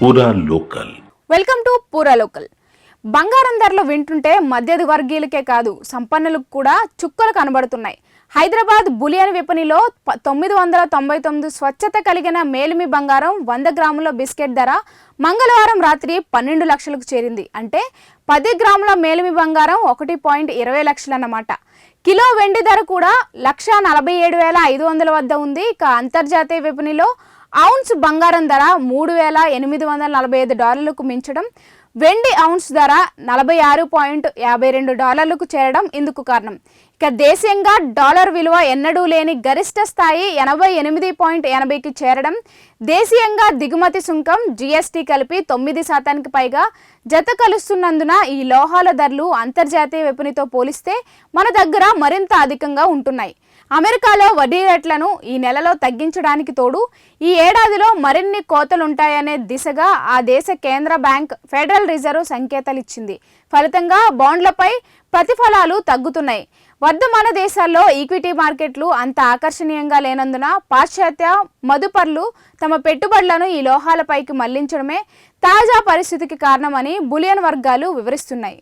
పూరా local. Welcome to పూరా local. బంగారం ధరలు వింటుంటే మధ్యది వర్గీయులకే కాదు సంపన్నులకు కూడా చుక్కలు కనబడుతున్నాయి. హైదరాబాద్ బులియన్ విపణిలో 999 స్వచ్ఛత కలిగిన మేలిమి బంగారం 100 గ్రాముల బిస్కెట్ ధర మంగళవారం రాత్రి 12 లక్షలకు చేరింది. అంటే 10 గ్రాముల మేలిమి బంగారం 1.20 లక్షలు అన్నమాట. కిలో వెండి ధర కూడా 1,47,500 వద్ద ఉంది. ఇక అంతర్జాతీయ విపణిలో ఔన్స్ బంగారం ధర $3,845 మించడం, వెండి ఔన్స్ ధర $46.52 చేరడం ఇందుకు కారణం. ఇక దేశీయంగా డాలర్ విలువ ఎన్నడూ లేని గరిష్ట స్థాయి 88.80కి చేరడం, దేశీయంగా దిగుమతి సుంకం జీఎస్టీ కలిపి 9% పైగా జత కలుస్తున్నందున ఈ లోహాల ధరలు అంతర్జాతీయ విపణితో పోలిస్తే మన దగ్గర మరింత అధికంగా ఉంటున్నాయి. అమెరికాలో వడ్డీ రేట్లను ఈ నెలలో తగ్గించడానికి తోడు ఈ ఏడాదిలో మరిన్ని కోతలుంటాయనే దిశగా ఆ దేశ కేంద్ర బ్యాంక్ ఫెడరల్ రిజర్వ్ సంకేతాలిచ్చింది. ఫలితంగా బాండ్లపై ప్రతిఫలాలు తగ్గుతున్నాయి. వర్ధమాన దేశాల్లో ఈక్విటీ మార్కెట్లు అంత ఆకర్షణీయంగా లేనందున పాశ్చాత్య మదుపర్లు తమ పెట్టుబడులను ఈ లోహాలపైకి మళ్లించడమే తాజా పరిస్థితికి కారణమని బులియన్ వర్గాలు వివరిస్తున్నాయి.